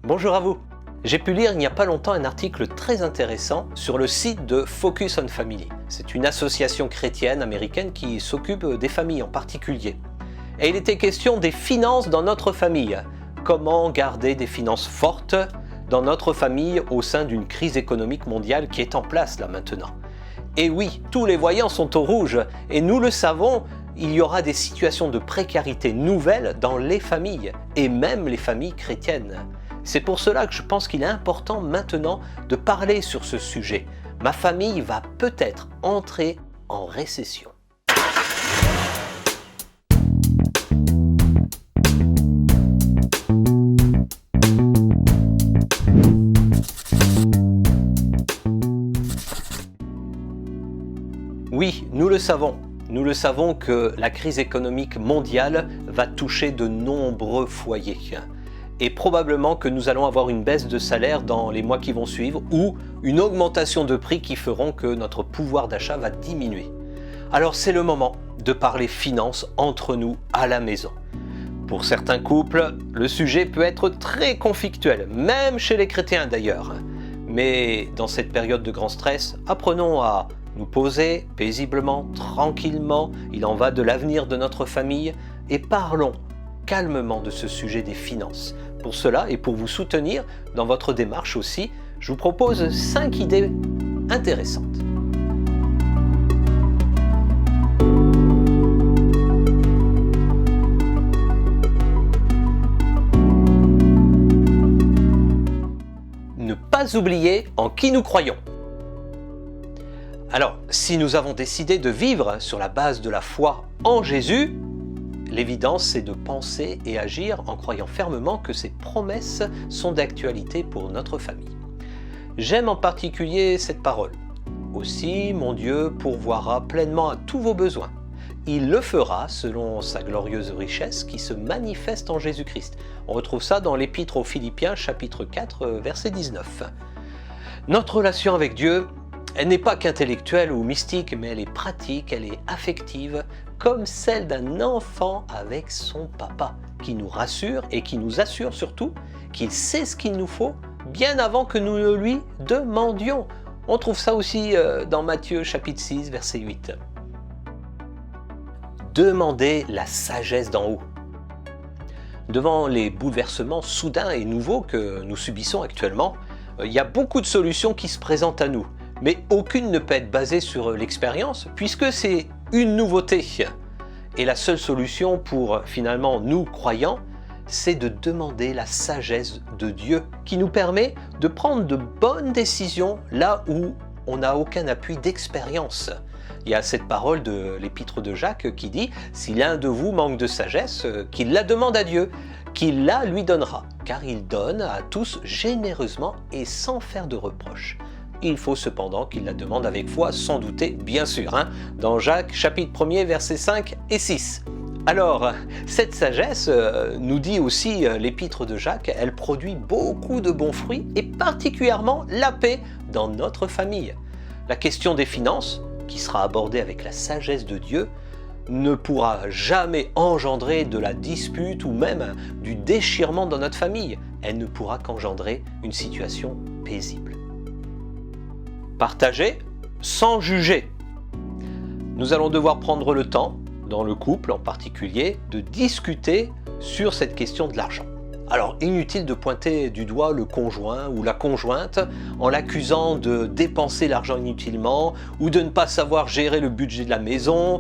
Bonjour à vous. J'ai pu lire il n'y a pas longtemps un article très intéressant sur le site de Focus on Family. C'est une association chrétienne américaine qui s'occupe des familles en particulier. Et il était question des finances dans notre famille. Comment garder des finances fortes dans notre famille au sein d'une crise économique mondiale qui est en place là maintenant. Et oui, tous les voyants sont au rouge et nous le savons, il y aura des situations de précarité nouvelles dans les familles et même les familles chrétiennes. C'est pour cela que je pense qu'il est important maintenant de parler sur ce sujet. Ma famille va peut-être entrer en récession. Oui, nous le savons. Nous le savons que la crise économique mondiale va toucher de nombreux foyers. Et probablement que nous allons avoir une baisse de salaire dans les mois qui vont suivre ou une augmentation de prix qui feront que notre pouvoir d'achat va diminuer. Alors c'est le moment de parler finances entre nous à la maison. Pour certains couples, le sujet peut être très conflictuel, même chez les chrétiens d'ailleurs. Mais dans cette période de grand stress, apprenons à nous poser paisiblement, tranquillement, il en va de l'avenir de notre famille, et parlons calmement de ce sujet des finances. Pour cela et pour vous soutenir dans votre démarche aussi, je vous propose 5 idées intéressantes. Ne pas oublier en qui nous croyons. Alors, si nous avons décidé de vivre sur la base de la foi en Jésus, l'évidence, c'est de penser et agir en croyant fermement que ces promesses sont d'actualité pour notre famille. J'aime en particulier cette parole. Aussi, mon Dieu pourvoira pleinement à tous vos besoins. Il le fera selon sa glorieuse richesse qui se manifeste en Jésus-Christ. On retrouve ça dans l'Épître aux Philippiens, chapitre 4, verset 19. Notre relation avec Dieu, elle n'est pas qu'intellectuelle ou mystique, mais elle est pratique, elle est affective, comme celle d'un enfant avec son papa, qui nous rassure et qui nous assure surtout qu'il sait ce qu'il nous faut bien avant que nous ne lui demandions. On trouve ça aussi dans Matthieu chapitre 6, verset 8. Demandez la sagesse d'en haut. Devant les bouleversements soudains et nouveaux que nous subissons actuellement, il y a beaucoup de solutions qui se présentent à nous. Mais aucune ne peut être basée sur l'expérience puisque c'est une nouveauté. Et la seule solution pour finalement nous croyants, c'est de demander la sagesse de Dieu qui nous permet de prendre de bonnes décisions là où on n'a aucun appui d'expérience. Il y a cette parole de l'Épître de Jacques qui dit « Si l'un de vous manque de sagesse, qu'il la demande à Dieu, qu'il la lui donnera, car il donne à tous généreusement et sans faire de reproches. » Il faut cependant qu'il la demande avec foi, sans douter, bien sûr, dans Jacques, chapitre 1er, versets 5 et 6. Alors, cette sagesse, nous dit aussi l'épître de Jacques, elle produit beaucoup de bons fruits, et particulièrement la paix dans notre famille. La question des finances, qui sera abordée avec la sagesse de Dieu, ne pourra jamais engendrer de la dispute ou même du déchirement dans notre famille. Elle ne pourra qu'engendrer une situation paisible. Partager sans juger. Nous allons devoir prendre le temps, dans le couple en particulier, de discuter sur cette question de l'argent. Alors, inutile de pointer du doigt le conjoint ou la conjointe en l'accusant de dépenser l'argent inutilement ou de ne pas savoir gérer le budget de la maison.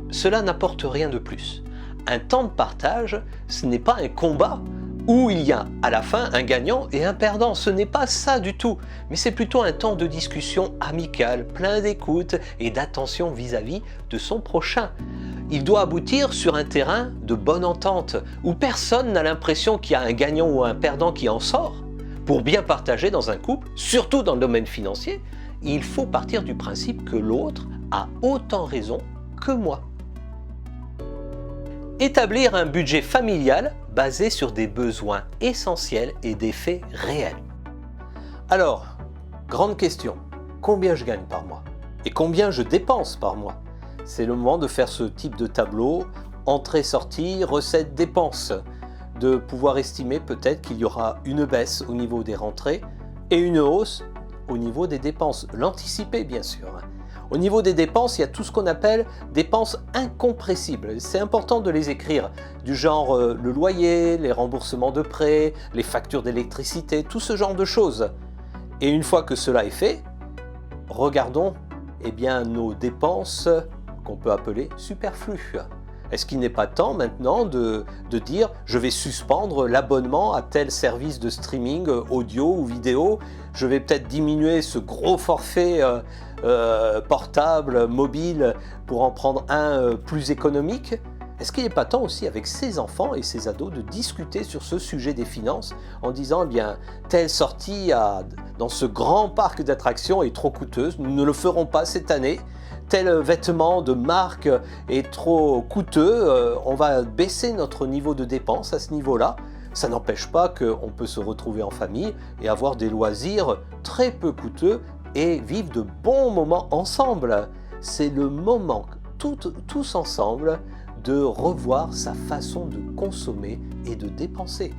Cela n'apporte rien de plus. Un temps de partage, ce n'est pas un combat où il y a à la fin un gagnant et un perdant. Ce n'est pas ça du tout, mais c'est plutôt un temps de discussion amicale, plein d'écoute et d'attention vis-à-vis de son prochain. Il doit aboutir sur un terrain de bonne entente, où personne n'a l'impression qu'il y a un gagnant ou un perdant qui en sort. Pour bien partager dans un couple, surtout dans le domaine financier, il faut partir du principe que l'autre a autant raison que moi. Établir un budget familial basé sur des besoins essentiels et des faits réels. Alors, grande question, combien je gagne par mois? Et combien je dépense par mois? C'est le moment de faire ce type de tableau, entrée-sortie, recettes, dépenses. de pouvoir estimer peut-être qu'il y aura une baisse au niveau des rentrées et une hausse au niveau des dépenses. L'anticiper, bien sûr. Au niveau des dépenses, il y a tout ce qu'on appelle dépenses incompressibles. C'est important de les écrire, du genre le loyer, les remboursements de prêts, les factures d'électricité, tout ce genre de choses. Et une fois que cela est fait, regardons nos dépenses qu'on peut appeler superflues. Est-ce qu'il n'est pas temps maintenant de dire je vais suspendre l'abonnement à tel service de streaming audio ou vidéo, je vais peut-être diminuer ce gros forfait portable, mobile pour en prendre un plus économique? Est-ce qu'il n'est pas temps aussi avec ses enfants et ses ados de discuter sur ce sujet des finances en disant telle sortie dans ce grand parc d'attractions est trop coûteuse, nous ne le ferons pas cette année. Tel vêtement de marque est trop coûteux, on va baisser notre niveau de dépense à ce niveau-là. Ça n'empêche pas qu'on peut se retrouver en famille et avoir des loisirs très peu coûteux et vivre de bons moments ensemble. C'est le moment, tous ensemble, de revoir sa façon de consommer et de dépenser.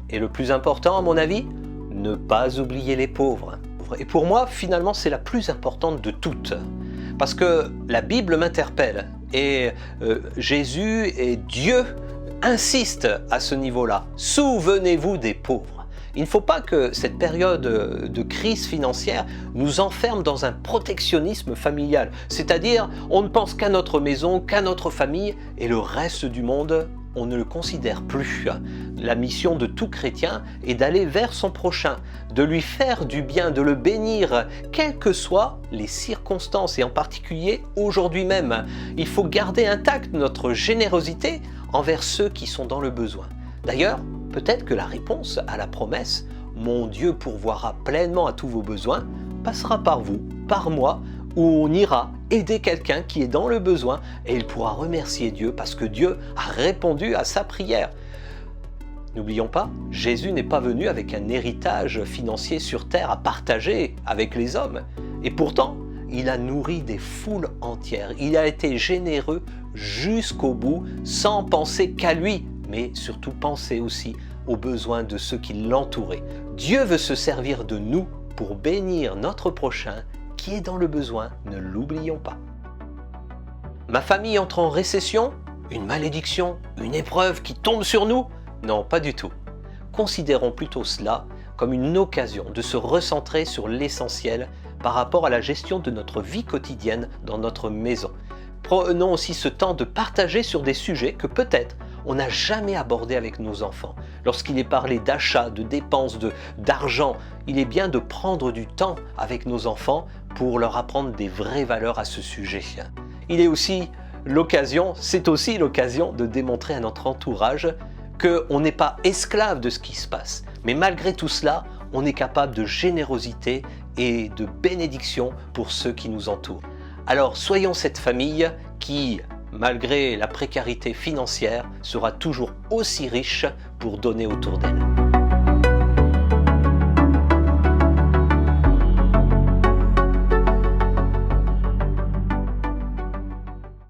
Et le plus important, à mon avis, ne pas oublier les pauvres. Et pour moi, finalement, c'est la plus importante de toutes. Parce que la Bible m'interpelle et Jésus et Dieu insistent à ce niveau-là. Souvenez-vous des pauvres. Il ne faut pas que cette période de crise financière nous enferme dans un protectionnisme familial. C'est-à-dire, on ne pense qu'à notre maison, qu'à notre famille et le reste du monde, on ne le considère plus. La mission de tout chrétien est d'aller vers son prochain, de lui faire du bien, de le bénir, quelles que soient les circonstances et en particulier aujourd'hui même. Il faut garder intacte notre générosité envers ceux qui sont dans le besoin. D'ailleurs, peut-être que la réponse à la promesse « Mon Dieu pourvoira pleinement à tous vos besoins » passera par vous, par moi, où on ira aider quelqu'un qui est dans le besoin et il pourra remercier Dieu parce que Dieu a répondu à sa prière. N'oublions pas, Jésus n'est pas venu avec un héritage financier sur terre à partager avec les hommes. Et pourtant, il a nourri des foules entières. Il a été généreux jusqu'au bout, sans penser qu'à lui, mais surtout penser aussi aux besoins de ceux qui l'entouraient. Dieu veut se servir de nous pour bénir notre prochain qui est dans le besoin, ne l'oublions pas. Ma famille entre en récession? Une malédiction? Une épreuve qui tombe sur nous? Non, pas du tout. Considérons plutôt cela comme une occasion de se recentrer sur l'essentiel par rapport à la gestion de notre vie quotidienne dans notre maison. Prenons aussi ce temps de partager sur des sujets que peut-être on n'a jamais abordé avec nos enfants. Lorsqu'il est parlé d'achat, de dépenses, d'argent, il est bien de prendre du temps avec nos enfants pour leur apprendre des vraies valeurs à ce sujet. C'est aussi l'occasion de démontrer à notre entourage qu'on n'est pas esclave de ce qui se passe. Mais malgré tout cela, on est capable de générosité et de bénédiction pour ceux qui nous entourent. Alors soyons cette famille qui, malgré la précarité financière, sera toujours aussi riche pour donner autour d'elle.